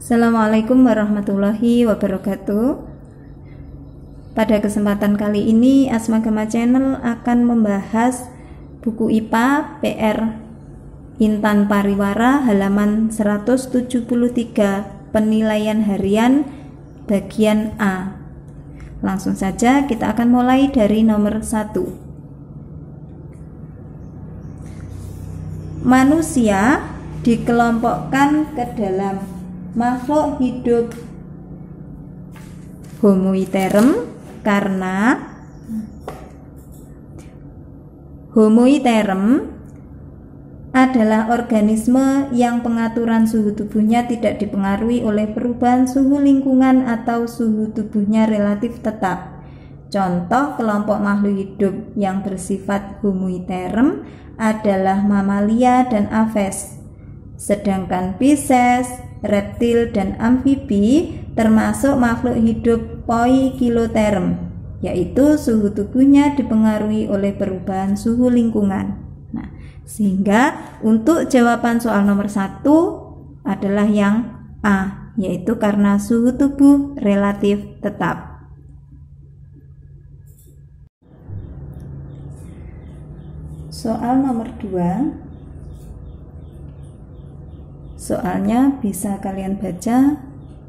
Assalamualaikum warahmatullahi wabarakatuh. Pada kesempatan kali ini Asma Gama Channel akan membahas buku IPA PR Intan Pariwara halaman 173 penilaian harian bagian A. Langsung saja kita akan mulai dari nomor 1. Manusia dikelompokkan ke dalam makhluk hidup homoiterum karena homoiterum adalah organisme yang pengaturan suhu tubuhnya tidak dipengaruhi oleh perubahan suhu lingkungan atau suhu tubuhnya relatif tetap. Contoh kelompok makhluk hidup yang bersifat homoiterum adalah mamalia dan aves. Sedangkan Pisces, reptil dan amfibi termasuk makhluk hidup poikiloterm, yaitu suhu tubuhnya dipengaruhi oleh perubahan suhu lingkungan. Nah, sehingga untuk jawaban soal nomor 1 adalah yang A, yaitu karena suhu tubuh relatif tetap. Soal nomor 2. Soalnya bisa kalian baca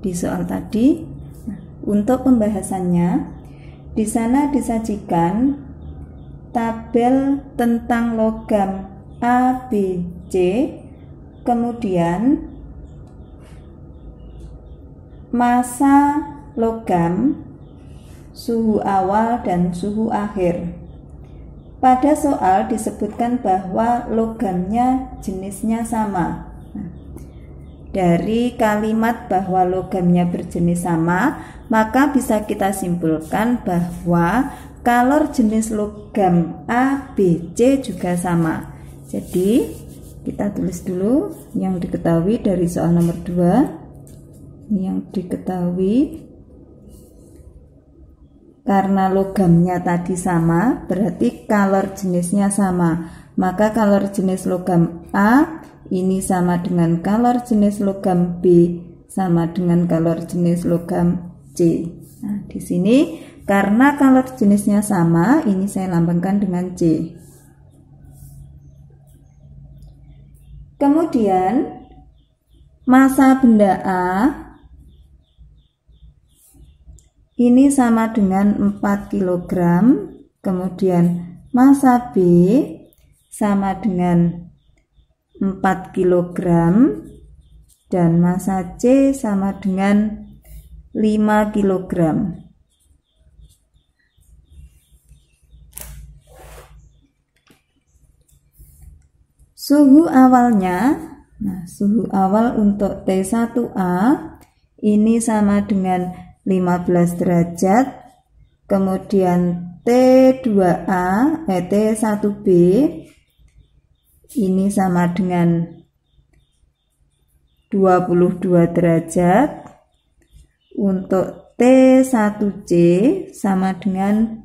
di soal tadi. Nah, untuk pembahasannya, di sana disajikan tabel tentang logam A, B, C, kemudian massa logam, suhu awal dan suhu akhir. Pada soal disebutkan bahwa logamnya jenisnya sama. Dari kalimat bahwa logamnya berjenis sama, maka bisa kita simpulkan bahwa kalor jenis logam A, B, C juga sama. Jadi kita tulis dulu yang diketahui dari soal nomor 2. Yang diketahui, karena logamnya tadi sama, berarti kalor jenisnya sama. Maka kalor jenis logam A ini sama dengan kalor jenis logam B sama dengan kalor jenis logam C. Nah, di sini karena kalor jenisnya sama, ini saya lambangkan dengan C. Kemudian massa benda A ini sama dengan 4 kg, kemudian massa B sama dengan 4 kg, dan massa C sama dengan 5 kg. Suhu awalnya, nah suhu awal untuk T1A ini sama dengan 15 derajat, kemudian T2A, T1B ini sama dengan 22 derajat, untuk T1C sama dengan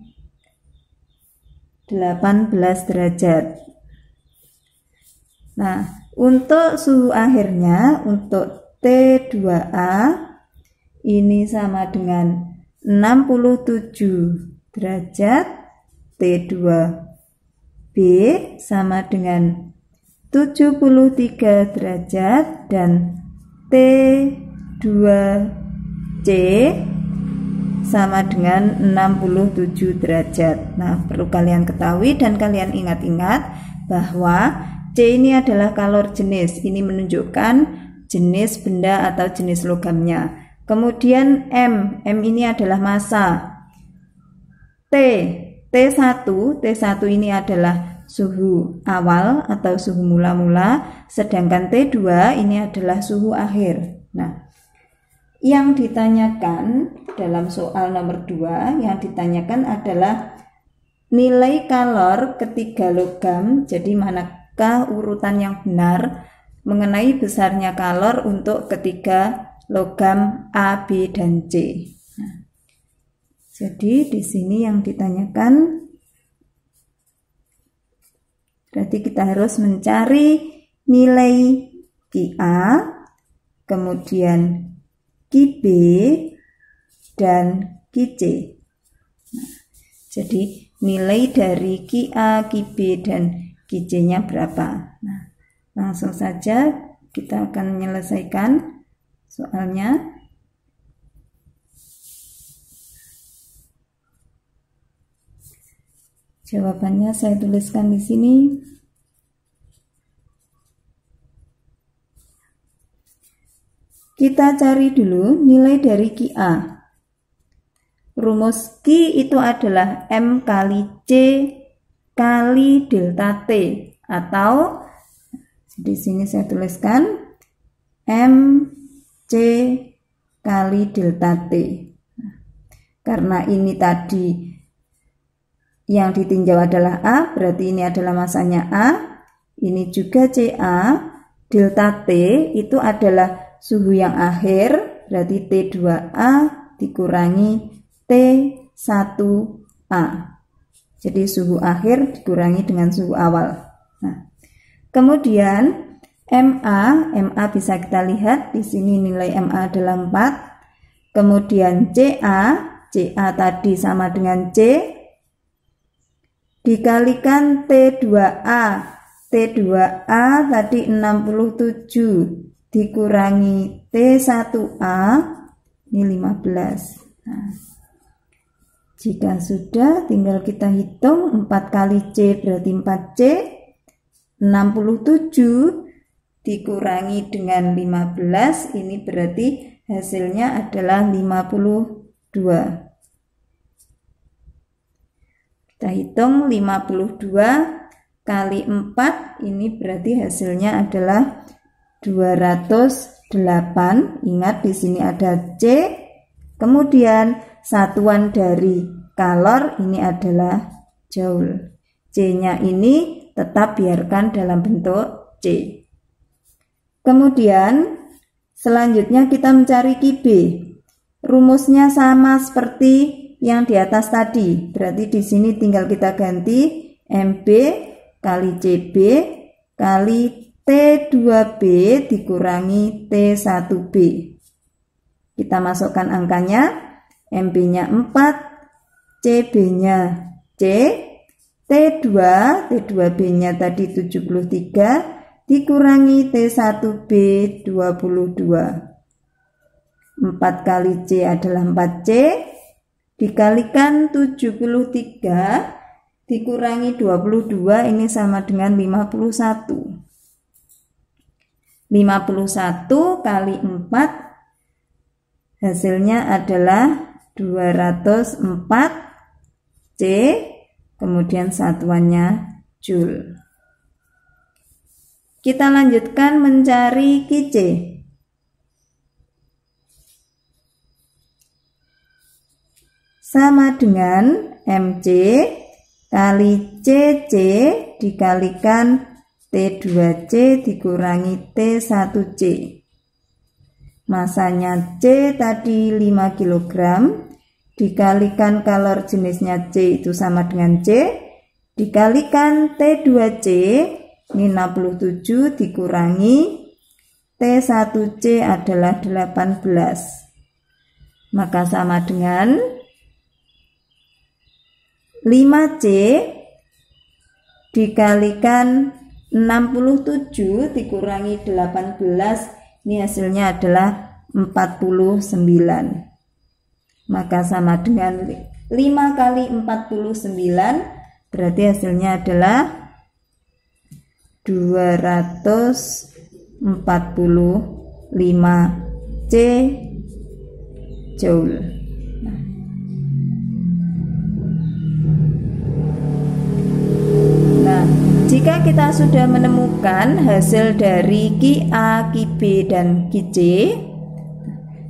18 derajat. Nah, untuk suhu akhirnya untuk T2A ini sama dengan 67 derajat, T2B sama dengan 73 derajat, dan T2C sama dengan 67 derajat. Nah, perlu kalian ketahui dan kalian ingat-ingat bahwa C ini adalah kalor jenis. Ini menunjukkan jenis benda atau jenis logamnya. Kemudian M ini adalah massa. T1 ini adalah suhu awal atau suhu mula-mula, sedangkan T2 ini adalah suhu akhir. Nah, yang ditanyakan dalam soal nomor 2, yang ditanyakan adalah nilai kalor ketiga logam. Jadi manakah urutan yang benar mengenai besarnya kalor untuk ketiga logam A, B, dan C. Nah, jadi di sini yang ditanyakan, berarti kita harus mencari nilai QA, kemudian Ki B, dan Ki C. Nah, jadi nilai dari Ki A, Ki B, dan Ki C-nya berapa? Nah, langsung saja kita akan menyelesaikan soalnya. Jawabannya saya tuliskan di sini. Kita cari dulu nilai dari Ki A. Rumus Ki itu adalah M kali C kali delta T, atau di sini saya tuliskan M C kali delta T. Karena ini tadi yang ditinjau adalah A, berarti ini adalah masanya A. Ini juga CA. Delta T itu adalah suhu yang akhir, berarti T2A dikurangi T1A. Jadi suhu akhir dikurangi dengan suhu awal. Nah, kemudian MA bisa kita lihat di sini nilai MA adalah 4. Kemudian CA tadi sama dengan C dikalikan T2A. T2A tadi 67 dikurangi T1A ini 15. Nah, jika sudah tinggal kita hitung 4 kali C berarti 4C. 67 dikurangi dengan 15 ini berarti hasilnya adalah 52. Kita hitung 52 kali 4 ini berarti hasilnya adalah 208. Ingat di sini ada C. Kemudian satuan dari kalor ini adalah joule. C-nya ini tetap biarkan dalam bentuk C. Kemudian selanjutnya kita mencari Ki B. Rumusnya sama seperti yang di atas tadi. Berarti di sini tinggal kita ganti MB kali CB kali T2B dikurangi T1B. Kita masukkan angkanya. MB-nya 4, CB-nya C, T2B-nya tadi 73 dikurangi T1B 22. 4 kali C adalah 4C dikalikan 73 dikurangi 22 ini sama dengan 51. 51 kali 4 hasilnya adalah 204 C, kemudian satuannya joule. Kita lanjutkan mencari Ki C. Sama dengan MC kali CC dikalikan T2C dikurangi T1C. Masanya C tadi 5 kg dikalikan kalor jenisnya C itu sama dengan C dikalikan T2C ini 67 dikurangi T1C adalah 18. Maka sama dengan 5C dikalikan 67 dikurangi 18 ini hasilnya adalah 49. Maka sama dengan 5 kali 49 berarti hasilnya adalah 245 C joule. Nah, jika kita sudah menemukan hasil dari Ki A, Ki B, dan Ki C,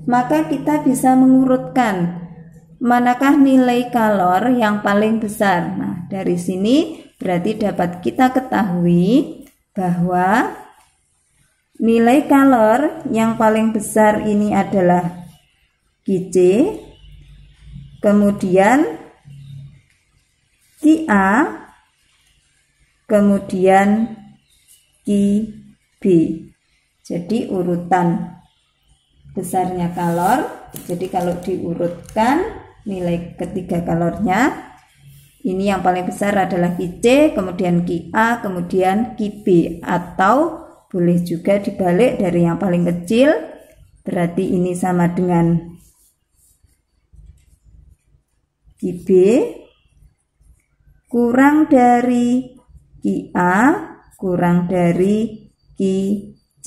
maka kita bisa mengurutkan manakah nilai kalor yang paling besar. Nah, dari sini berarti dapat kita ketahui bahwa nilai kalor yang paling besar ini adalah Ki C, kemudian Ki A, kemudian Ki B. Jadi urutan besarnya kalor. Jadi kalau diurutkan nilai ketiga kalornya, ini yang paling besar adalah Qc, kemudian Qa, kemudian Qb, atau boleh juga dibalik dari yang paling kecil, berarti ini sama dengan Qb kurang dari Qa kurang dari Qc.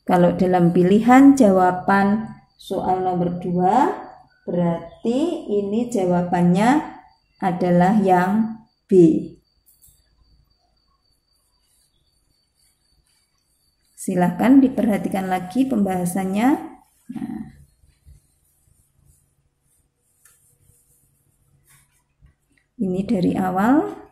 Kalau dalam pilihan jawaban soal nomor 2, berarti ini jawabannya adalah yang B. Silahkan diperhatikan lagi pembahasannya. Nah, ini dari awal.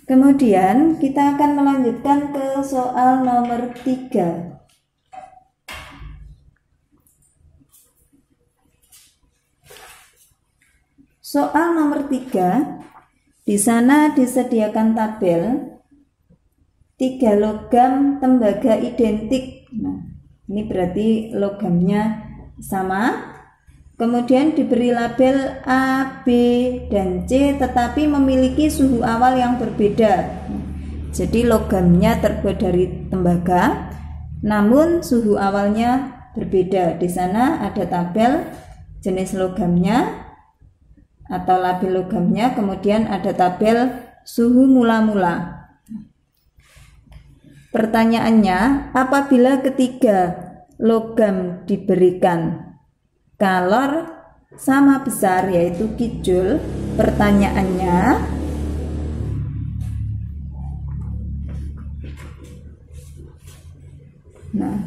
Kemudian kita akan melanjutkan ke soal nomor 3. Soal nomor 3, di sana disediakan tabel 3 logam tembaga identik. Nah, ini berarti logamnya sama. Kemudian diberi label A, B, dan C, tetapi memiliki suhu awal yang berbeda. Jadi logamnya terbuat dari tembaga, namun suhu awalnya berbeda. Di sana ada tabel jenis logamnya atau label logamnya, kemudian ada tabel suhu mula-mula. Pertanyaannya, apabila ketiga logam diberikan kalor sama besar yaitu Kjoule, pertanyaannya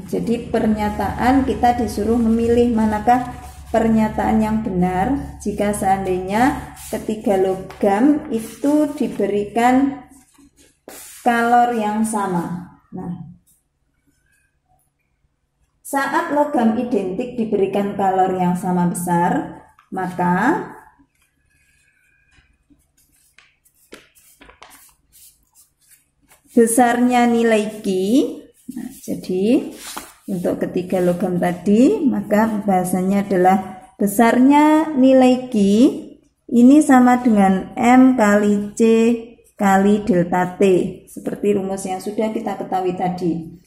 jadi pernyataan kita disuruh memilih manakah pernyataan yang benar jika seandainya ketiga logam itu diberikan kalor yang sama. Nah, saat logam identik diberikan kalor yang sama besar, maka besarnya nilai Q. Nah, jadi untuk ketiga logam tadi, maka bahasanya adalah besarnya nilai Q ini sama dengan M kali C kali delta T, seperti rumus yang sudah kita ketahui tadi.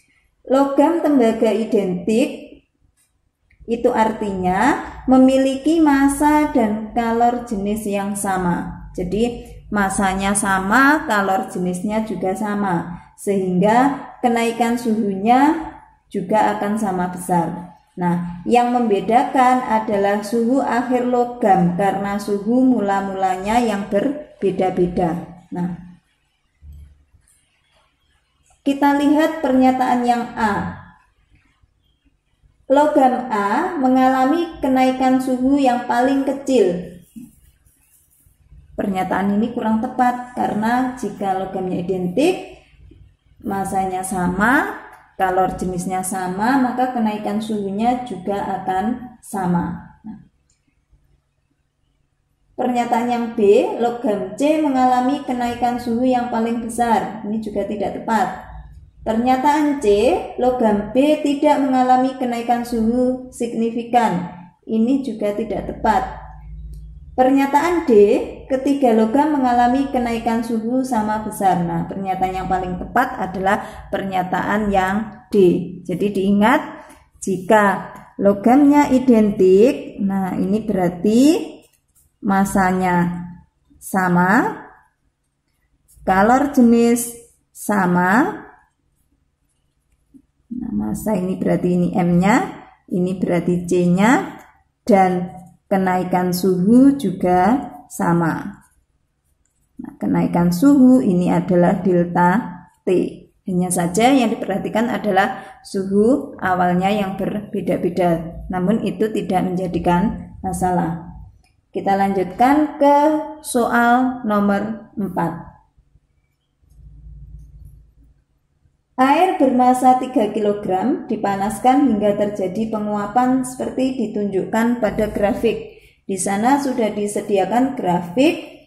Logam tembaga identik itu artinya memiliki massa dan kalor jenis yang sama. Jadi massanya sama, kalor jenisnya juga sama, sehingga kenaikan suhunya juga akan sama besar. Nah, yang membedakan adalah suhu akhir logam karena suhu mula-mulanya yang berbeda-beda. Nah, kita lihat pernyataan yang A. Logam A mengalami kenaikan suhu yang paling kecil. Pernyataan ini kurang tepat karena jika logamnya identik, massanya sama, kalor jenisnya sama, maka kenaikan suhunya juga akan sama. Pernyataan yang B, logam C mengalami kenaikan suhu yang paling besar. Ini juga tidak tepat. Pernyataan C, logam B tidak mengalami kenaikan suhu signifikan. Ini juga tidak tepat. Pernyataan D, ketiga logam mengalami kenaikan suhu sama besar. Nah, pernyataan yang paling tepat adalah pernyataan yang D. Jadi diingat, jika logamnya identik, nah ini berarti massanya sama, kalor jenis sama. Nah, massa ini berarti ini M-nya, ini berarti C-nya, dan kenaikan suhu juga sama. Nah, kenaikan suhu ini adalah delta T. Hanya saja yang diperhatikan adalah suhu awalnya yang berbeda-beda, namun itu tidak menjadikan masalah. Kita lanjutkan ke soal nomor 4. Air bermasa 3 kg dipanaskan hingga terjadi penguapan seperti ditunjukkan pada grafik. Di sana sudah disediakan grafik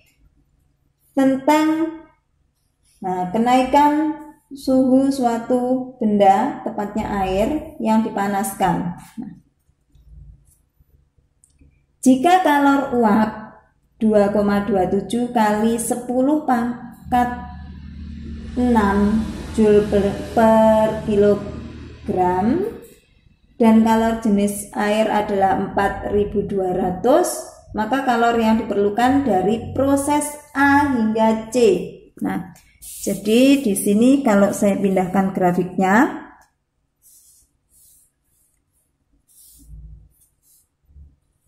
tentang kenaikan suhu suatu benda, tepatnya air yang dipanaskan. Jika kalor uap 2,27 kali 10 pangkat 6 Joule per kilogram dan kalor jenis air adalah 4200, maka kalor yang diperlukan dari proses A hingga C. Nah, jadi di sini kalau saya pindahkan grafiknya,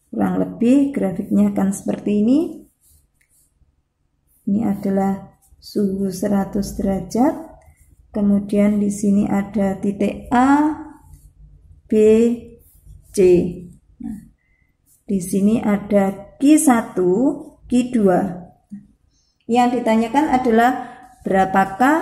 kurang lebih grafiknya akan seperti ini. Ini adalah suhu 100 derajat. Kemudian di sini ada titik A, B, C. Nah, di sini ada Q1, Q2. Yang ditanyakan adalah berapakah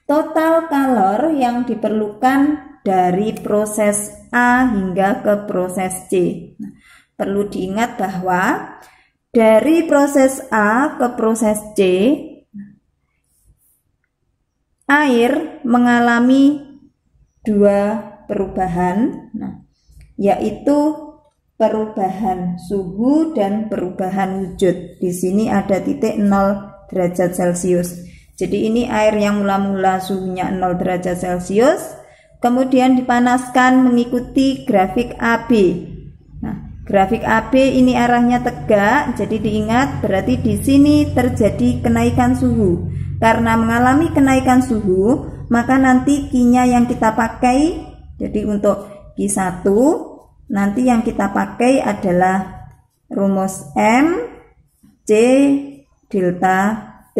total kalor yang diperlukan dari proses A hingga ke proses C. Nah, perlu diingat bahwa dari proses A ke proses C, air mengalami dua perubahan, yaitu perubahan suhu dan perubahan wujud. Di sini ada titik 0 derajat Celcius. Jadi ini air yang mula-mula suhunya 0 derajat Celcius, kemudian dipanaskan mengikuti grafik AB. Nah, grafik AB ini arahnya tegak, jadi diingat berarti di sini terjadi kenaikan suhu. Karena mengalami kenaikan suhu, maka nanti Q-nya yang kita pakai, jadi untuk Q1 nanti yang kita pakai adalah rumus M C delta T.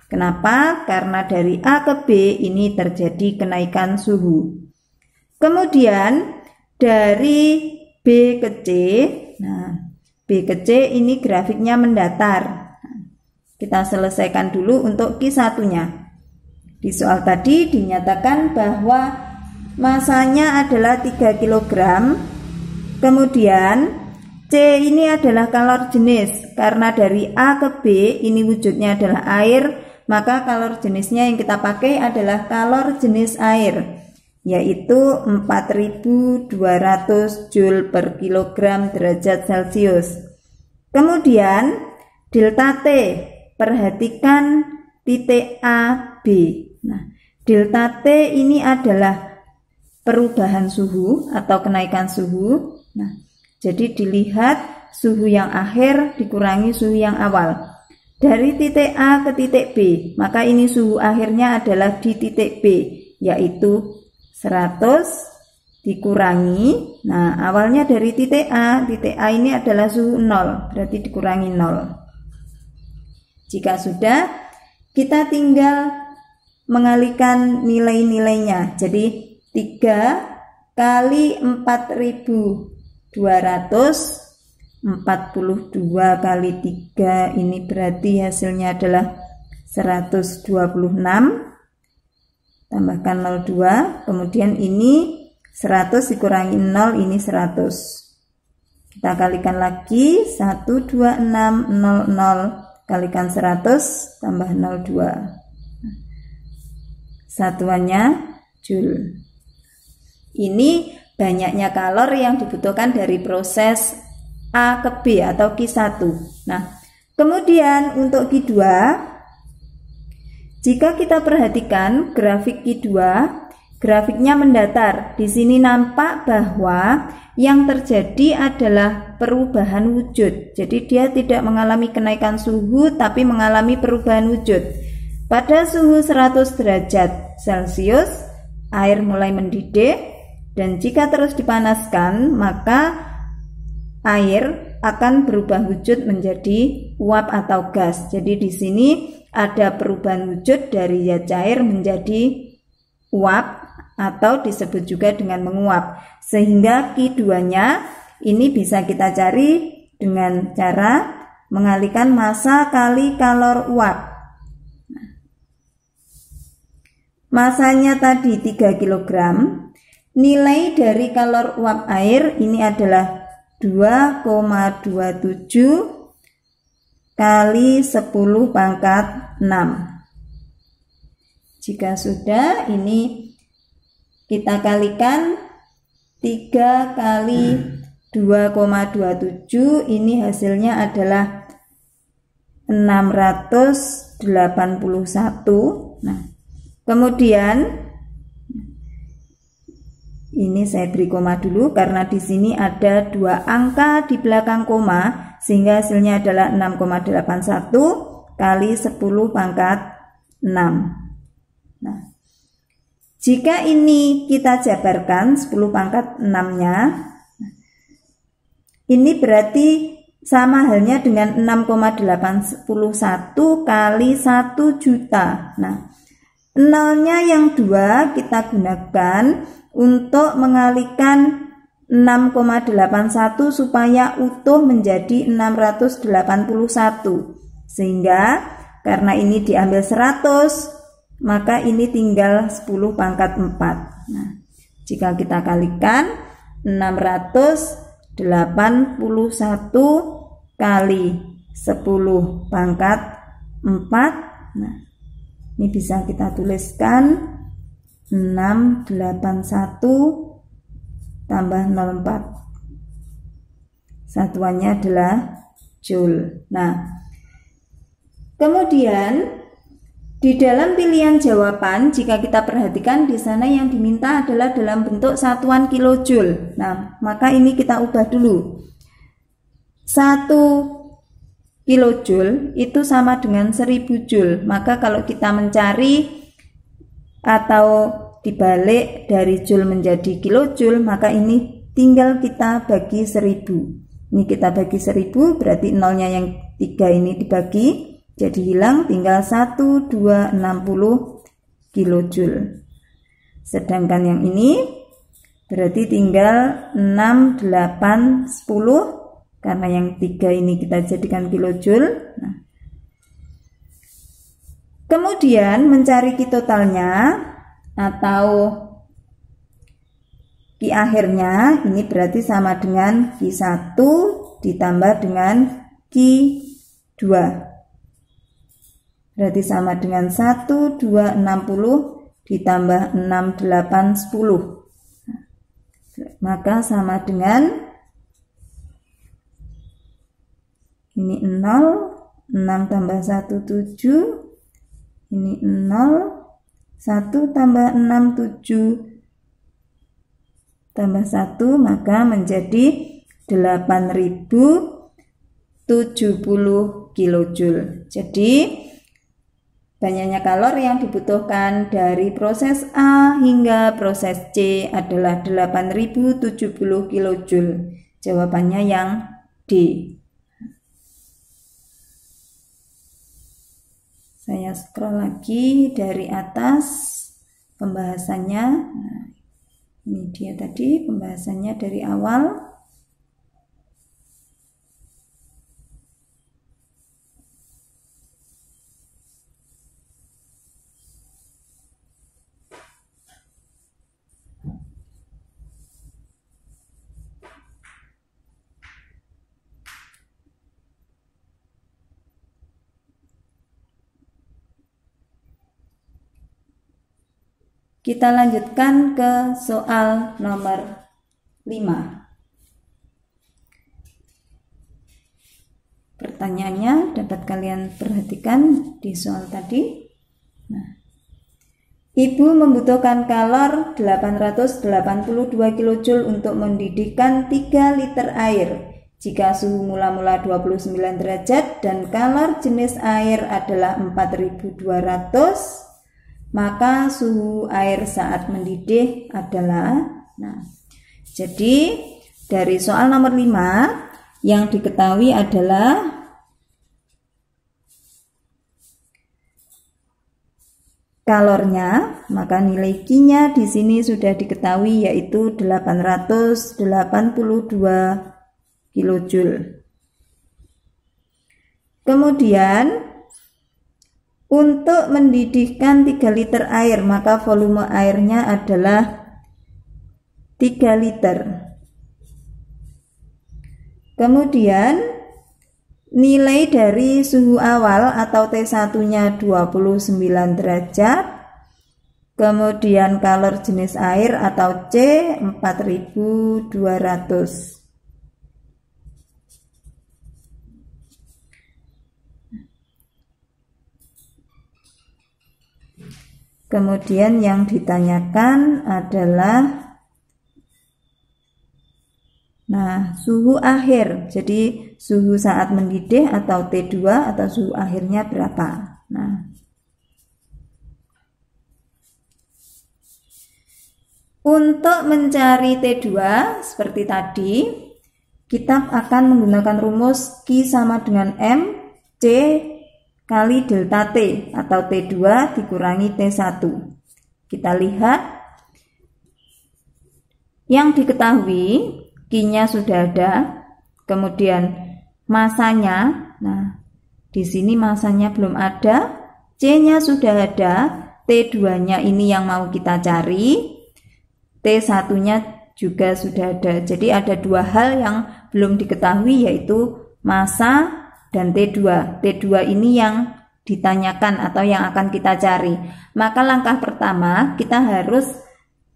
Kenapa? Karena dari A ke B ini terjadi kenaikan suhu. Kemudian dari B ke C, nah B ke C ini grafiknya mendatar. Kita selesaikan dulu untuk Q1-nya. Di soal tadi dinyatakan bahwa masanya adalah 3 kg. Kemudian C ini adalah kalor jenis. Karena dari A ke B ini wujudnya adalah air, maka kalor jenisnya yang kita pakai adalah kalor jenis air, yaitu 4200 Joule per kilogram derajat Celcius. Kemudian delta T, perhatikan titik A, B. Nah, delta T ini adalah perubahan suhu atau kenaikan suhu. Nah, jadi dilihat suhu yang akhir dikurangi suhu yang awal. Dari titik A ke titik B, maka ini suhu akhirnya adalah di titik B, yaitu 100 dikurangi. Nah, awalnya dari titik A ini adalah suhu 0, berarti dikurangi 0. Jika sudah, kita tinggal mengalihkan nilai-nilainya. Jadi 3 kali 4200, 42 kali 3 ini berarti hasilnya adalah 126. Tambahkan 02, kemudian ini 100 dikurangi 0, ini 100. Kita kalikan lagi, 12600 kalikan 100 tambah 02. Satuannya Joule. Ini banyaknya kalor yang dibutuhkan dari proses A ke B atau Q1. Nah, kemudian untuk Q2, jika kita perhatikan grafik Q2, grafiknya mendatar. Di sini nampak bahwa yang terjadi adalah perubahan wujud. Jadi dia tidak mengalami kenaikan suhu tapi mengalami perubahan wujud. Pada suhu 100 derajat Celcius, air mulai mendidih dan jika terus dipanaskan, maka air akan berubah wujud menjadi uap atau gas. Jadi di sini ada perubahan wujud dari zat cair menjadi uap atau disebut juga dengan menguap. Sehingga Q2-nya ini bisa kita cari dengan cara mengalihkan massa kali kalor uap. masanya tadi 3 kg, nilai dari kalor uap air ini adalah 2,27 kali 10 pangkat 6. Jika sudah, ini kita kalikan 3 kali 2,27, ini hasilnya adalah 681. Nah, kemudian ini saya beri koma dulu karena di sini ada 2 angka di belakang koma, sehingga hasilnya adalah 6,81 kali 10 pangkat 6. Nah, jika ini kita jabarkan 10 pangkat 6-nya, ini berarti sama halnya dengan 6,811 kali 1 juta. Nah, nolnya yang 2 kita gunakan untuk mengalikan 6,81 supaya utuh menjadi 681. Sehingga karena ini diambil 100, maka ini tinggal 10 pangkat 4. Nah, jika kita kalikan 681 kali 10 pangkat 4. Nah, ini bisa kita tuliskan 681 tambah 04. Satuannya adalah joule. Nah, kemudian di dalam pilihan jawaban, jika kita perhatikan di sana yang diminta adalah dalam bentuk satuan kilojoule. Nah, maka ini kita ubah dulu. 1 kilojoule itu sama dengan 1000 joule. Maka kalau kita mencari atau dibalik dari joule menjadi kilojoule, maka ini tinggal kita bagi 1000. Ini kita bagi 1000, berarti nolnya yang 3 ini dibagi, jadi hilang, tinggal 1260 kilojoule. Sedangkan yang ini berarti tinggal 6, 8, 10, karena yang 3 ini kita jadikan kilojoule. Nah, kemudian mencari Q totalnya atau Q akhirnya, ini berarti sama dengan Q1 ditambah dengan Q2. Berarti sama dengan 1260 ditambah 6810. Maka sama dengan ini 0, 6 tambah 1 7, ini 0, 1 tambah 6 7 tambah 1, maka menjadi 8070 kilojoule. Jadi banyaknya kalor yang dibutuhkan dari proses A hingga proses C adalah 8070 kilojoule. Jawabannya yang D. Saya scroll lagi dari atas pembahasannya. Nah, ini dia tadi pembahasannya dari awal. Kita lanjutkan ke soal nomor 5. Pertanyaannya dapat kalian perhatikan di soal tadi. Nah, Ibu membutuhkan kalor 882 kJ untuk mendidihkan 3 liter air. Jika suhu mula-mula 29 derajat dan kalor jenis air adalah 4200, maka suhu air saat mendidih adalah, nah, jadi dari soal nomor 5 yang diketahui adalah kalornya, maka nilai Q-nya di sini sudah diketahui yaitu 882 kilojoule. Kemudian Untuk mendidihkan 3 liter air, maka volume airnya adalah 3 liter. Kemudian nilai dari suhu awal atau T1-nya 29 derajat. Kemudian kalor jenis air atau C 4200. Kemudian yang ditanyakan adalah suhu akhir. Jadi suhu saat mendidih atau T2 atau suhu akhirnya berapa. Untuk mencari T2 seperti tadi, kita akan menggunakan rumus Q sama dengan M C kali delta T atau T2 dikurangi T1. Kita lihat yang diketahui, Q-nya sudah ada, kemudian masanya, di sini masanya belum ada, C-nya sudah ada, T2-nya ini yang mau kita cari, T1-nya juga sudah ada. Jadi ada dua hal yang belum diketahui, yaitu massa dan T2. T2 ini yang ditanyakan atau yang akan kita cari. Maka langkah pertama kita harus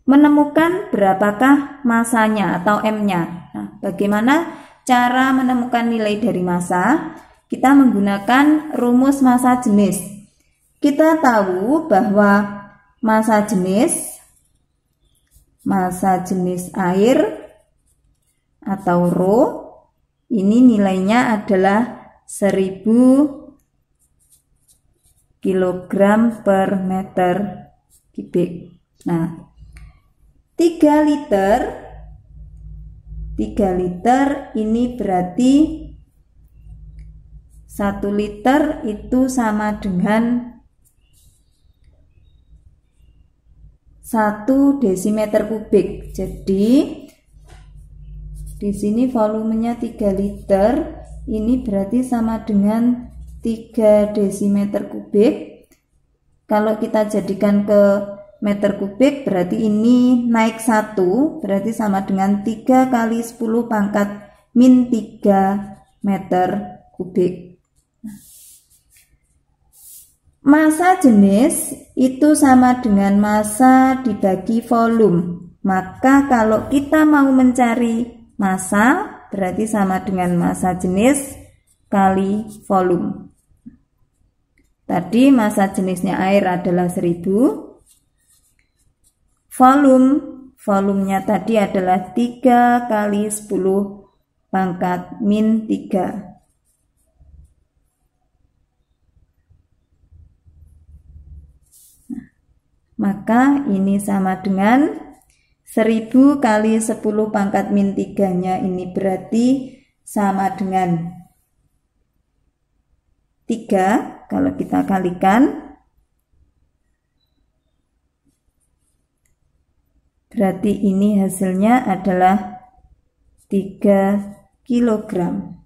menemukan berapakah massanya atau M-nya. Bagaimana cara menemukan nilai dari massa? Kita menggunakan rumus massa jenis. Kita tahu bahwa massa jenis air atau rho ini nilainya adalah 1000 kg per meter kubik. 3 liter ini berarti 1 liter itu sama dengan 1 desimeter kubik. Jadi di sini volumenya 3 liter, ini berarti sama dengan 3 desimeter kubik. Kalau kita jadikan ke meter kubik, berarti ini naik 1, berarti sama dengan 3 kali 10 pangkat min 3 meter kubik. Massa jenis itu sama dengan massa dibagi volume. Maka kalau kita mau mencari massa, berarti sama dengan massa jenis kali volume. Tadi massa jenisnya air adalah 1000. Volumenya tadi adalah 3 kali 10 pangkat min 3. Maka ini sama dengan 1000 kali 10 pangkat min 3-nya ini berarti sama dengan 3 kalau kita kalikan. Berarti ini hasilnya adalah 3 kilogram.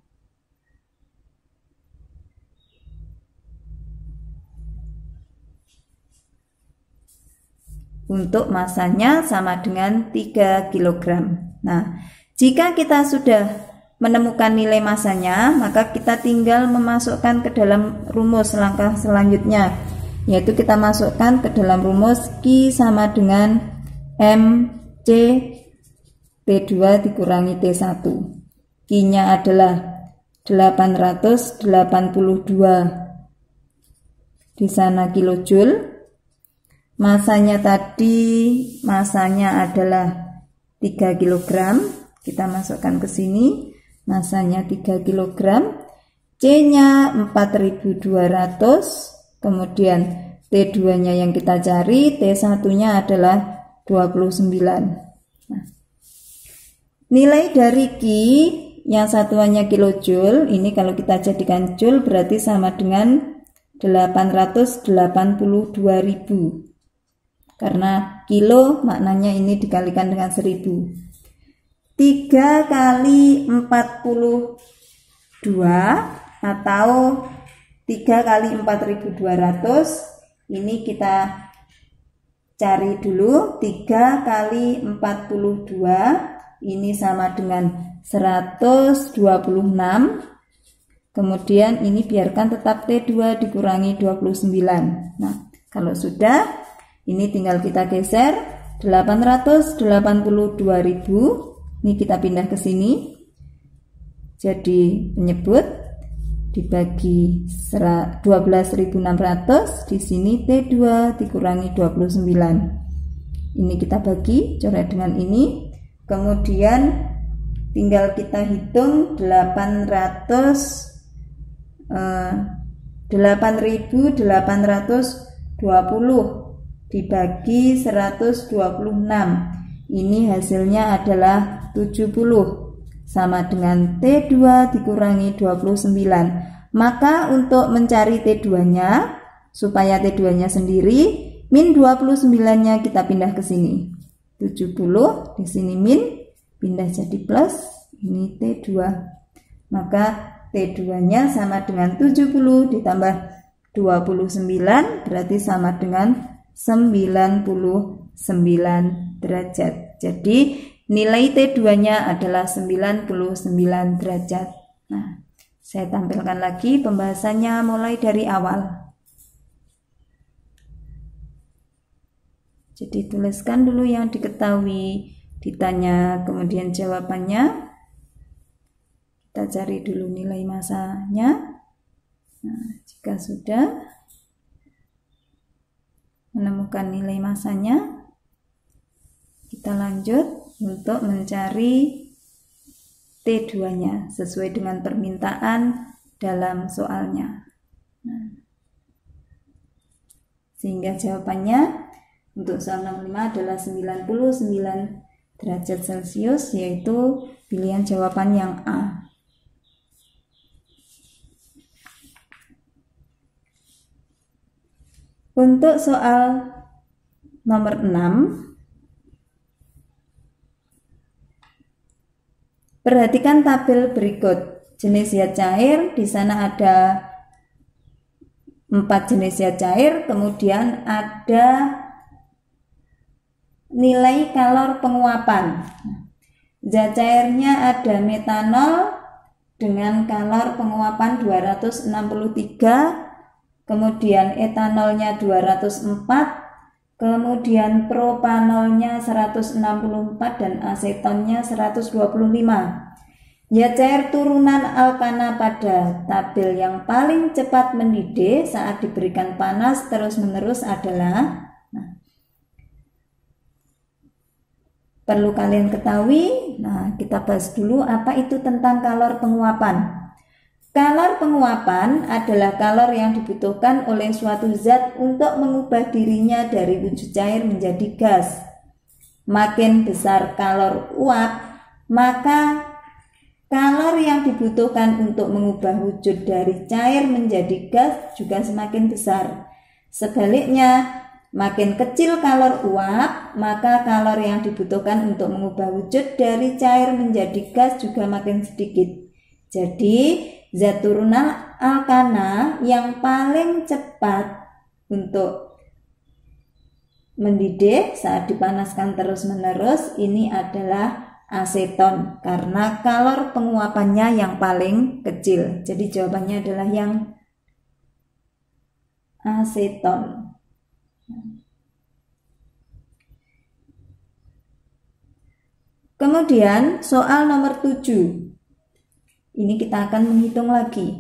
Untuk massanya sama dengan 3 kg. Jika kita sudah menemukan nilai massanya, maka kita tinggal memasukkan ke dalam rumus langkah selanjutnya, yaitu kita masukkan ke dalam rumus Q sama dengan MC T2 dikurangi T1. Q-nya adalah 882 di sana kilojoule. Masanya adalah 3 kg. Kita masukkan ke sini. Masanya 3 kg. C-nya 4200. Kemudian T2-nya yang kita cari, T1-nya adalah 29. Nilai dari Q yang satuannya kilojoule, ini kalau kita jadikan joule berarti sama dengan 882.000. Karena kilo maknanya ini dikalikan dengan 1000. 3 kali 42 atau 3 kali 4200, ini kita cari dulu. 3 kali 42 ini sama dengan 126. Kemudian ini biarkan tetap T2 dikurangi 29. Nah, kalau sudah, ini tinggal kita geser 882.000. Ini kita pindah ke sini. Jadi penyebut dibagi 12.600, di sini T2 dikurangi 29. Ini kita bagi, coret dengan ini. Kemudian tinggal kita hitung 8.820 dibagi 126. Ini hasilnya adalah 70, sama dengan T2 dikurangi 29. Maka untuk mencari T2-nya, supaya T2-nya sendiri, min 29-nya kita pindah ke sini. 70 di sini min, pindah jadi plus, ini T2. Maka T2-nya sama dengan 70 ditambah 29, berarti sama dengan 99 derajat. Jadi nilai T2-nya adalah 99 derajat. Nah, saya tampilkan lagi pembahasannya mulai dari awal. Jadi tuliskan dulu yang diketahui, ditanya, kemudian jawabannya. Kita cari dulu nilai masanya. Nah, jika sudah menemukan nilai masanya, kita lanjut untuk mencari T2-nya sesuai dengan permintaan dalam soalnya. Nah, sehingga jawabannya untuk soal 65 adalah 99 derajat Celcius, yaitu pilihan jawaban yang A. Untuk soal nomor 6, perhatikan tabel berikut. Jenis zat cair, di sana ada 4 jenis zat cair, kemudian ada nilai kalor penguapan. Zat cairnya ada metanol dengan kalor penguapan 263, kemudian etanolnya 204, kemudian propanolnya 164 dan asetonnya 125. Zat cair turunan alkana pada tabel yang paling cepat mendidih saat diberikan panas terus-menerus adalah, perlu kalian ketahui. Nah, kita bahas dulu apa itu tentang kalor penguapan. Kalor penguapan adalah kalor yang dibutuhkan oleh suatu zat untuk mengubah dirinya dari wujud cair menjadi gas. Makin besar kalor uap, maka kalor yang dibutuhkan untuk mengubah wujud dari cair menjadi gas juga semakin besar. Sebaliknya, makin kecil kalor uap, maka kalor yang dibutuhkan untuk mengubah wujud dari cair menjadi gas juga makin sedikit. Jadi, zat turunan alkana yang paling cepat untuk mendidih saat dipanaskan terus-menerus ini adalah aseton, karena kalor penguapannya yang paling kecil. Jadi jawabannya adalah yang aseton. Kemudian soal nomor 7. Ini kita akan menghitung lagi.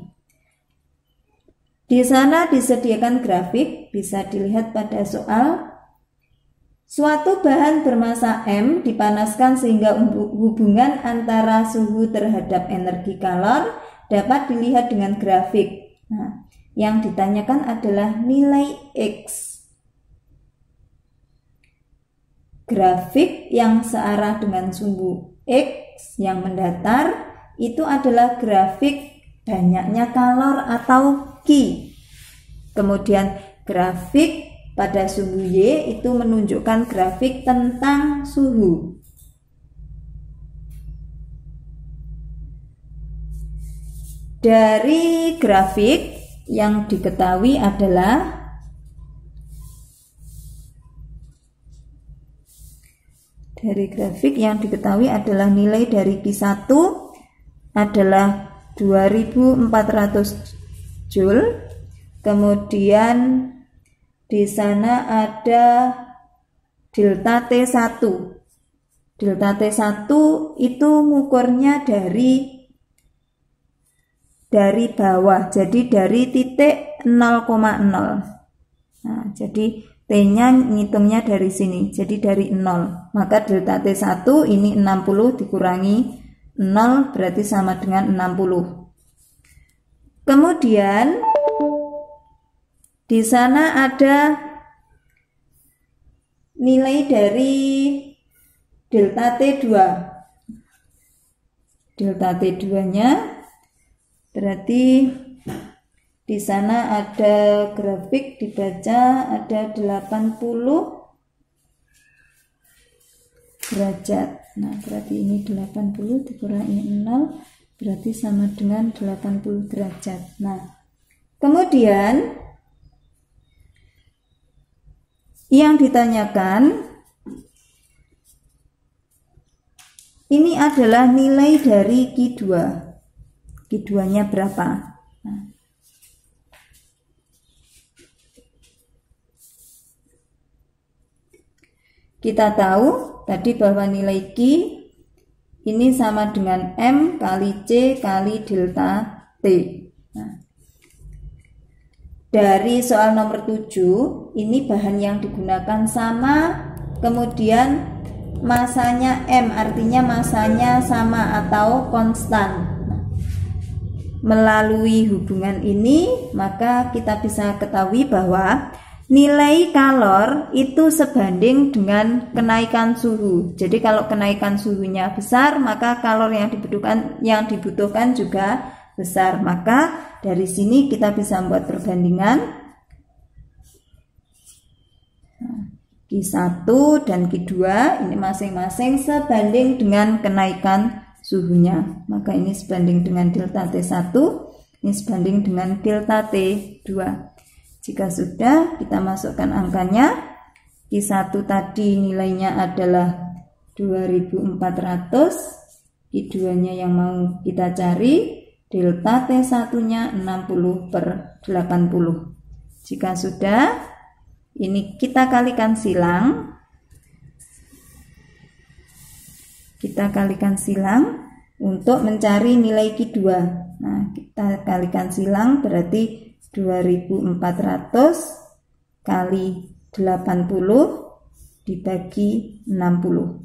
Di sana disediakan grafik, bisa dilihat pada soal. Suatu bahan bermassa M dipanaskan sehingga hubungan antara suhu terhadap energi kalor dapat dilihat dengan grafik. Nah, yang ditanyakan adalah nilai X. Grafik yang searah dengan sumbu X yang mendatar itu adalah grafik banyaknya kalor atau Q. Kemudian grafik pada sumbu Y itu menunjukkan grafik tentang suhu. Dari grafik yang diketahui adalah dari grafik yang diketahui adalah nilai dari Q1 adalah 2400 Joule. Kemudian di sana ada delta T1. Delta T1 itu ngukurnya dari bawah, jadi dari titik 0,0. Nah, jadi T-nya ngitungnya dari sini, jadi dari 0. Maka delta T1 ini 60 dikurangi 0 berarti sama dengan 60. Kemudian di sana ada nilai dari delta T2. Delta T2-nya berarti di sana ada grafik dibaca ada 80 derajat. Nah, berarti ini 80 dikurangi 0 berarti sama dengan 80 derajat. Nah, kemudian yang ditanyakan ini adalah nilai dari Q2. Q2-nya berapa? Nah, kita tahu tadi bahwa nilai Q ini sama dengan M kali C kali delta T. Nah, dari soal nomor 7 ini bahan yang digunakan sama, kemudian masanya M, artinya masanya sama atau konstan. Melalui hubungan ini maka kita bisa ketahui bahwa nilai kalor itu sebanding dengan kenaikan suhu. Jadi kalau kenaikan suhunya besar, maka kalor yang dibutuhkan juga besar. Maka dari sini kita bisa membuat perbandingan Q1 dan Q2 ini masing-masing sebanding dengan kenaikan suhunya. Maka ini sebanding dengan delta T1, ini sebanding dengan delta T2. Jika sudah, kita masukkan angkanya. Q1 tadi nilainya adalah 2400, Q2-nya yang mau kita cari, delta T1-nya 60/80. Jika sudah, ini kita kalikan silang. Kita kalikan silang untuk mencari nilai Q2. Nah, kita kalikan silang berarti 2400 kali 80 dibagi 60.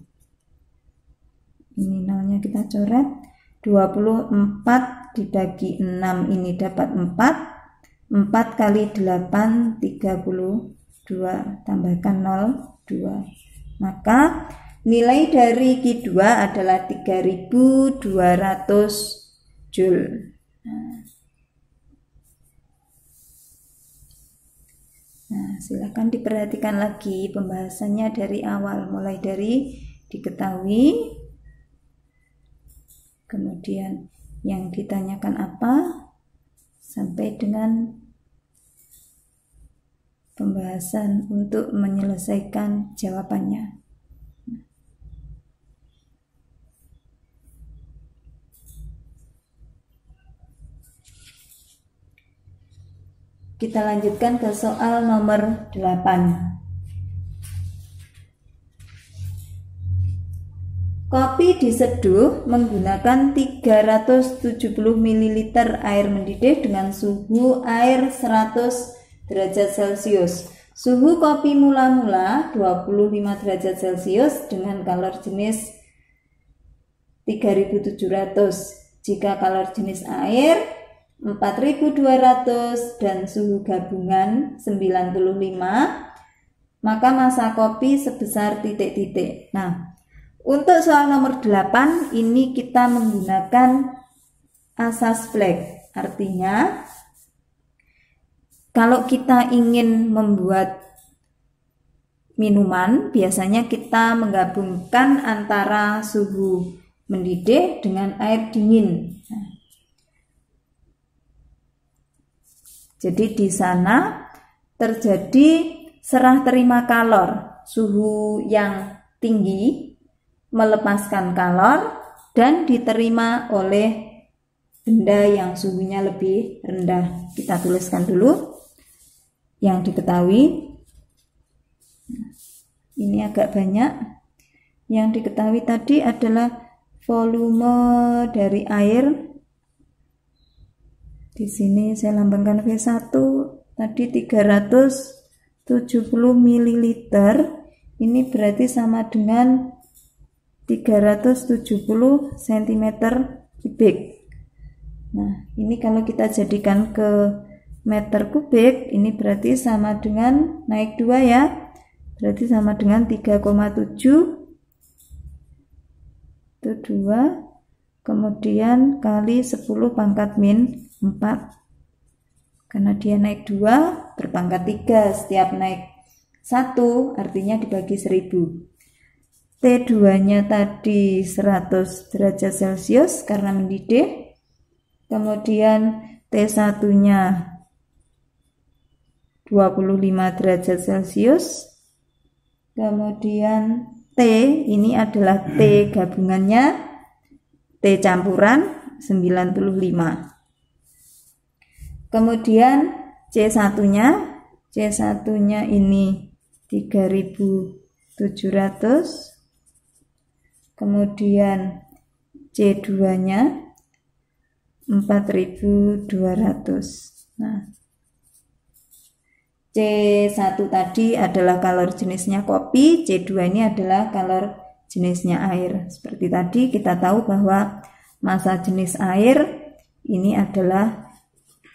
Ini nolnya kita coret. 24 dibagi 6 ini dapat 4. 4 kali 8 32, tambahkan 0 2. Maka nilai dari Q2 adalah 3200 Joule. Nah, silakan diperhatikan lagi pembahasannya dari awal, mulai dari diketahui, kemudian yang ditanyakan apa, sampai dengan pembahasan untuk menyelesaikan jawabannya. Kita lanjutkan ke soal nomor 8. Kopi diseduh menggunakan 370 ml air mendidih dengan suhu air 100 derajat Celcius. Suhu kopi mula-mula 25 derajat Celcius dengan kalor jenis 3700. Jika kalor jenis air 4200 dan suhu gabungan 95, maka massa kopi sebesar titik-titik. Nah, untuk soal nomor 8 ini kita menggunakan asas Black. Artinya kalau kita ingin membuat minuman, biasanya kita menggabungkan antara suhu mendidih dengan air dingin. Nah, Jadi di sana terjadi serah terima kalor, suhu yang tinggi melepaskan kalor dan diterima oleh benda yang suhunya lebih rendah. Kita tuliskan dulu yang diketahui. Ini agak banyak. Yang diketahui tadi adalah volume dari air. Di sini saya lambangkan V1 tadi 370 ml. Ini berarti sama dengan 370 cm3. Nah, ini kalau kita jadikan ke meter kubik, ini berarti sama dengan naik 2 ya. Berarti sama dengan 3,7 itu 2, kemudian kali 10 pangkat min 4. Karena dia naik 2 berpangkat 3, setiap naik 1 artinya dibagi 1000. T2 nya tadi 100 derajat Celcius karena mendidih. Kemudian T1 nya 25 derajat Celcius. Kemudian T ini adalah T gabungannya, T campuran 95. Kemudian C1 nya ini 3700. Kemudian C2 nya 4200. Nah, C1 tadi adalah kalor jenisnya kopi, C2 ini adalah kalor jenisnya air. Seperti tadi kita tahu bahwa massa jenis air ini adalah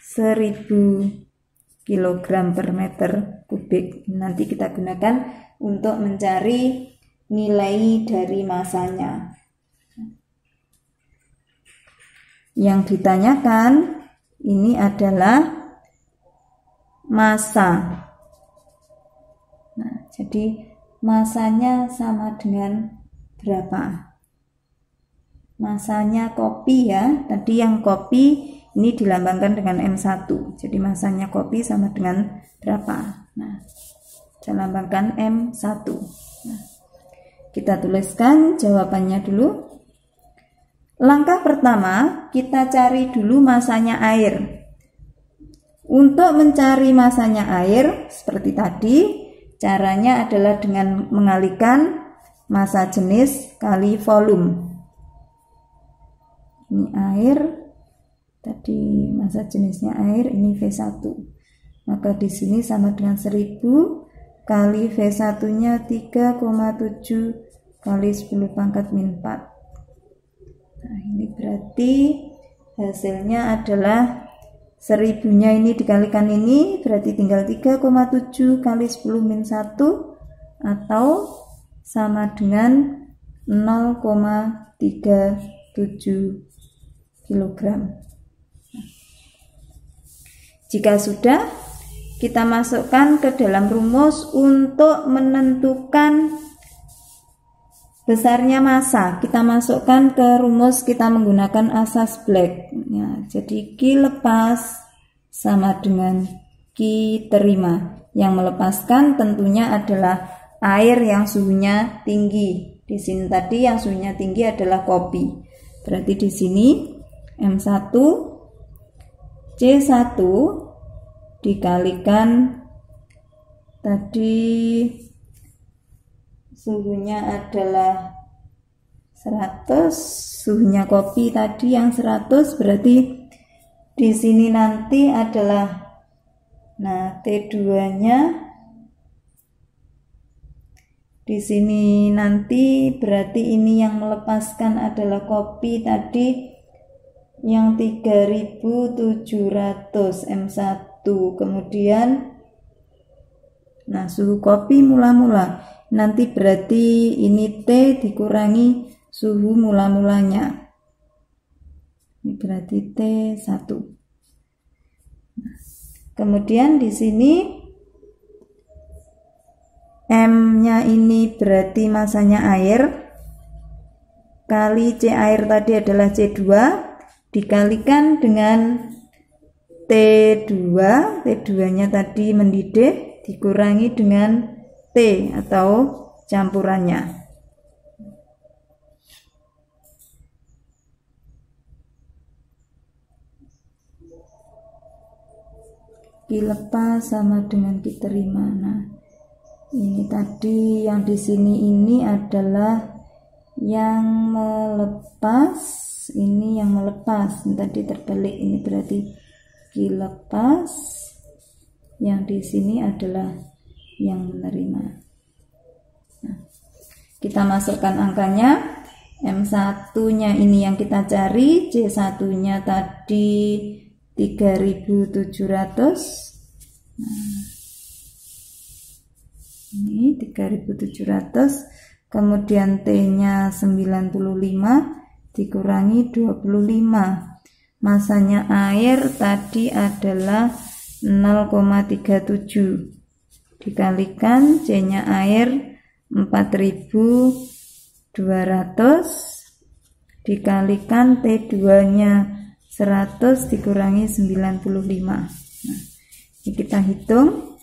1000 kg per meter kubik. Nanti kita gunakan untuk mencari nilai dari massanya. Yang ditanyakan ini adalah massa. Nah, jadi massanya sama dengan berapa? Massanya kopi ya. Tadi yang kopi ini dilambangkan dengan M1. Jadi massanya kopi sama dengan berapa? Nah, saya lambangkan M1. Nah, kita tuliskan jawabannya dulu. Langkah pertama, kita cari dulu massanya air. Untuk mencari massanya air, seperti tadi, caranya adalah dengan mengalihkan massa jenis kali volume. Ini air, tadi massa jenisnya air, ini V1. Maka di sini sama dengan 1000 kali V1-nya 3,7 kali 10 pangkat min 4. Nah, ini berarti hasilnya adalah 1000-nya ini dikalikan ini, berarti tinggal 3,7 kali 10 min 1 atau sama dengan 0,37 kg. Jika sudah, kita masukkan ke dalam rumus untuk menentukan besarnya massa. Kita masukkan ke rumus, kita menggunakan asas Black ya, jadi Q lepas sama dengan Q terima. Yang melepaskan tentunya adalah air yang suhunya tinggi. Di sini tadi yang suhunya tinggi adalah kopi. Berarti di sini M1 C1 dikalikan tadi suhunya adalah 100, suhunya kopi tadi yang 100, berarti di sini nanti adalah, nah T2-nya di sini nanti berarti ini yang melepaskan adalah kopi tadi yang 3700 M1. Kemudian nah suhu kopi mula-mula nanti berarti ini T dikurangi suhu mula-mulanya, ini berarti T1. Kemudian di sini M-nya ini berarti massanya air kali C air tadi adalah C2 dikalikan dengan T2, T2-nya tadi mendidih dikurangi dengan T atau campurannya. Q lepas sama dengan Q terima. Nah, ini tadi yang di sini ini adalah yang melepas, ini yang melepas. Ini tadi terbalik, ini berarti Q lepas, yang di sini adalah yang menerima. Nah, kita masukkan angkanya. M1-nya ini yang kita cari, C1-nya tadi 3.700. Nah, ini 3.700, kemudian T-nya 95 dikurangi 25. Masanya air tadi adalah 0,37 dikalikan C-nya air 4.200 dikalikan T2-nya 100 dikurangi 95. Nah, ini kita hitung,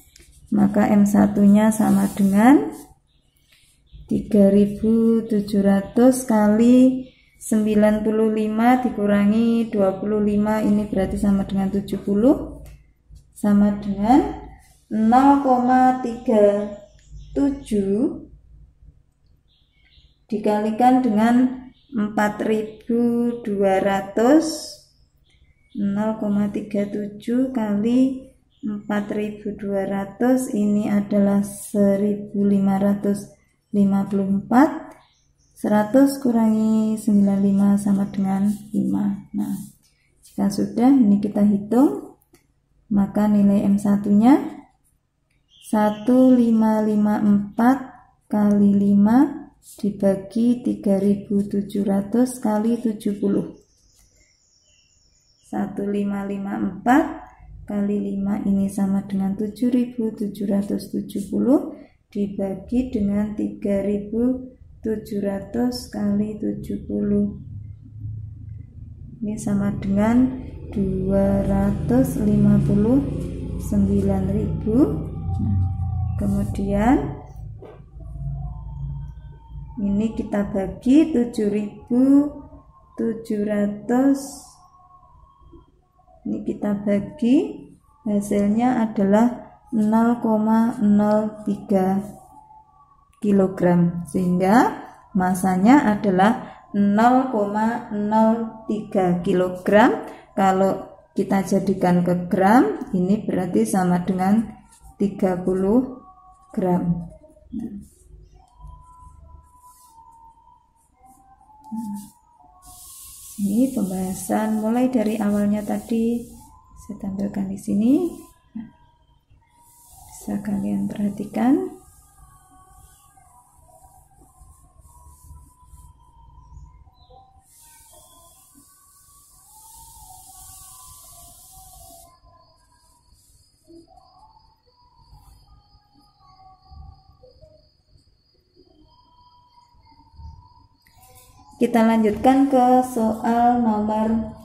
maka M1-nya sama dengan 3.700 kali 95 dikurangi 25, ini berarti sama dengan 70, sama dengan 0,37 dikalikan dengan 4.200. 0,37 kali 4.200 ini adalah 1.554. 100 kurangi 95 sama dengan 5. Nah, jika sudah, ini kita hitung, maka nilai M1-nya 1554 kali 5 dibagi 3.700 kali 70. 1554 kali 5 ini sama dengan 7.770 dibagi dengan 3.700 kali 70. Ini sama dengan 259.000. Nah, kemudian ini kita bagi 7.700, ini kita bagi, hasilnya adalah 0,03 kg, sehingga masanya adalah 0,03 kg. Kalau kita jadikan ke gram, ini berarti sama dengan 30 gram. Ini pembahasan mulai dari awalnya tadi saya tampilkan di sini. Bisa kalian perhatikan. Kita lanjutkan ke soal nomor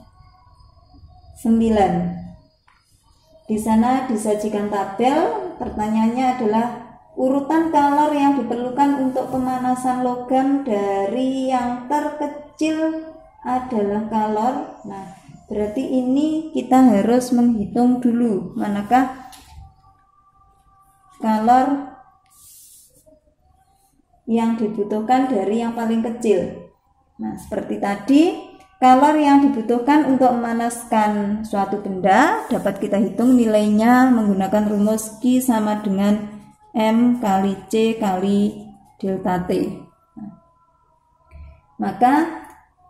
9. Di sana disajikan tabel. Pertanyaannya adalah urutan kalor yang diperlukan untuk pemanasan logam dari yang terkecil adalah kalor. Nah, berarti ini kita harus menghitung dulu manakah kalor yang dibutuhkan dari yang paling kecil. Nah, seperti tadi, kalor yang dibutuhkan untuk memanaskan suatu benda dapat kita hitung nilainya menggunakan rumus Q sama dengan M kali C kali delta T. Nah, maka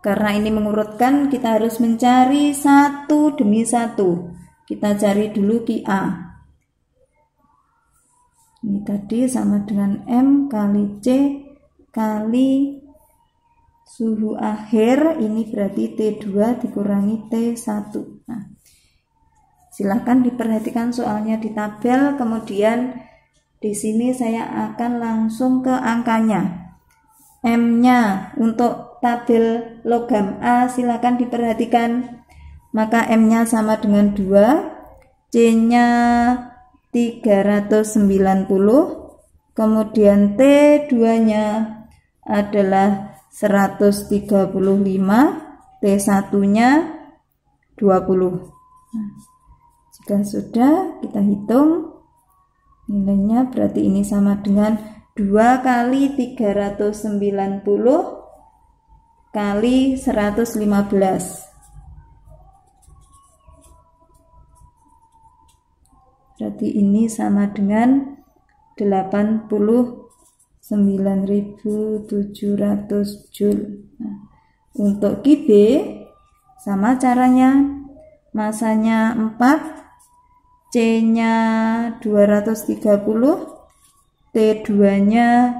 karena ini mengurutkan, kita harus mencari satu demi satu. Kita cari dulu QA. Ini tadi sama dengan M kali C kali suhu akhir, ini berarti T2 dikurangi T1. Nah, silahkan diperhatikan soalnya di tabel, kemudian di sini saya akan langsung ke angkanya. M-nya untuk tabel logam A silahkan diperhatikan, maka M-nya sama dengan 2, C-nya 390, kemudian T2-nya adalah 135, T1-nya 20. Jika sudah, kita hitung nilainya, berarti ini sama dengan 2 kali 390 kali 115. Berarti ini sama dengan 89.700 Joule. Nah, untuk Ki B sama caranya, masanya 4, C-nya 230, T2-nya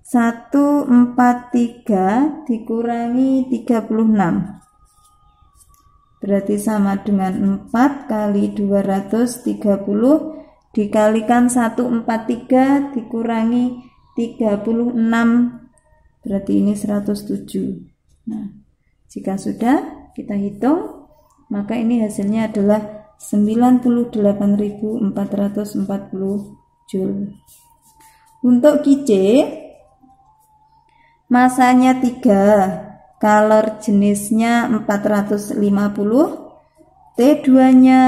143 dikurangi 36. Berarti sama dengan 4 kali 230 dikalikan 143 dikurangi 36. Berarti ini 107. Nah, jika sudah kita hitung, maka ini hasilnya adalah 98.440 Joule. Untuk Ki C, masanya 3, kalor jenisnya 450, T2-nya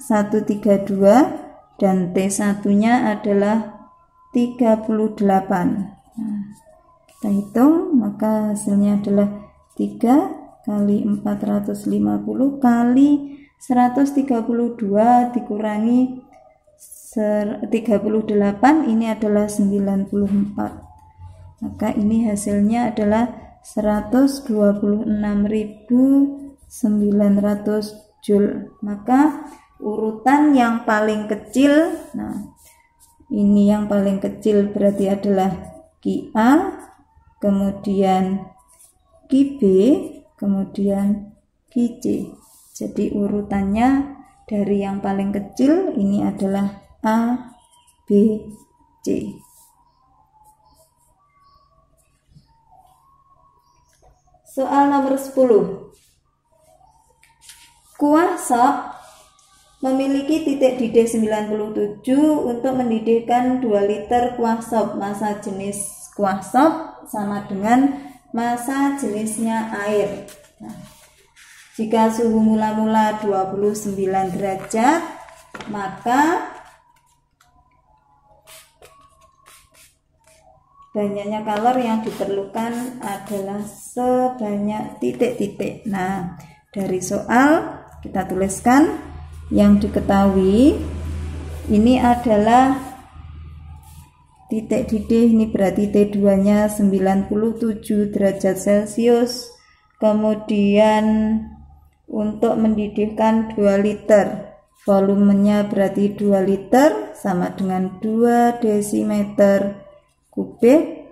132, dan T1-nya adalah 38. Nah, kita hitung, maka hasilnya adalah 3 kali 450 kali 132 dikurangi 38, ini adalah 94. Maka ini hasilnya adalah 126.900 Joule. Maka urutan yang paling kecil, nah ini yang paling kecil berarti adalah Ki A, kemudian Ki B, kemudian Ki C. Jadi urutannya dari yang paling kecil ini adalah A, B, C. Soal nomor 10. Kuah sop memiliki titik didih 97 untuk mendidihkan 2 liter kuah sop. Massa jenis kuah sop sama dengan massa jenisnya air. Nah, jika suhu mula-mula 29 derajat, maka banyaknya kalor yang diperlukan adalah sebanyak titik-titik. Nah, dari soal kita tuliskan yang diketahui. Ini adalah titik didih, ini berarti T2-nya 97 derajat Celcius. Kemudian untuk mendidihkan 2 liter, volumenya berarti 2 liter sama dengan 2 desimeter kubik,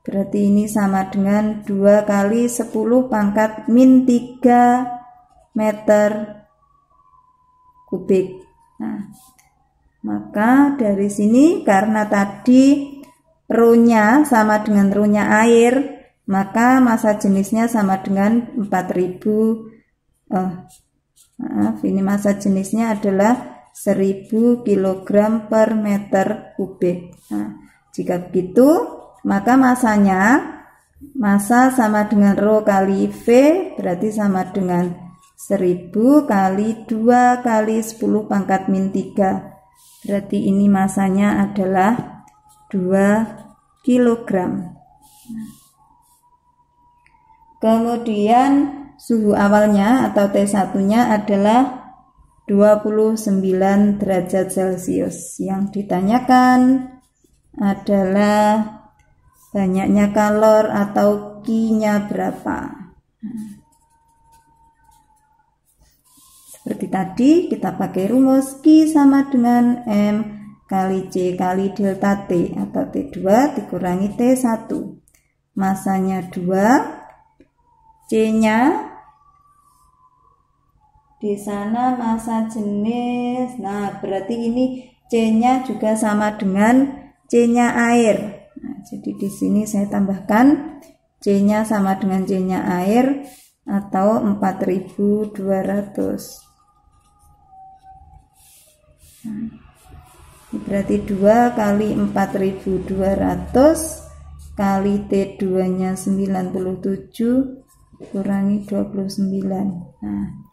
berarti ini sama dengan 2 kali 10 pangkat min 3 meter kubik. Nah, maka dari sini karena tadi ρ-nya sama dengan ρ-nya air, maka massa jenisnya sama dengan 4000. Ini massa jenisnya adalah 1000 kg per meter kubik. Nah, jika begitu, maka massa sama dengan ρ kali V, berarti sama dengan 1000 kali 2 kali 10 pangkat min 3. Berarti ini massanya adalah 2 kg. Kemudian suhu awalnya atau T1-nya adalah 29 derajat Celcius. Yang ditanyakan adalah banyaknya kalor atau Ki-nya berapa. Seperti tadi kita pakai rumus Ki sama dengan M kali C kali delta T atau T2 dikurangi T1. Massanya 2, C-nya di sana massa jenis. Nah, berarti ini C-nya juga sama dengan C-nya air. Nah, jadi di sini saya tambahkan C-nya sama dengan C-nya air atau 4200. Nah, berarti 2 kali 4200 kali T2 nya 97 kurangi 29. Nah,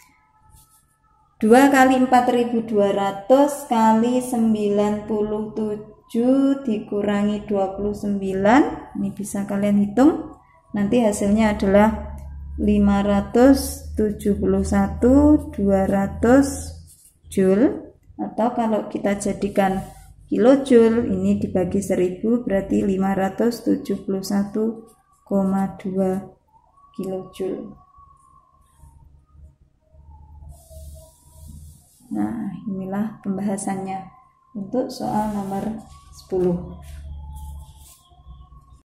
2 kali 4200 kali 97 dikurangi 29, ini bisa kalian hitung, nanti hasilnya adalah 571.200 Joule, atau kalau kita jadikan kilojoule, ini dibagi 1000 berarti 571,2 kilojoule. Nah, inilah pembahasannya untuk soal nomor 10.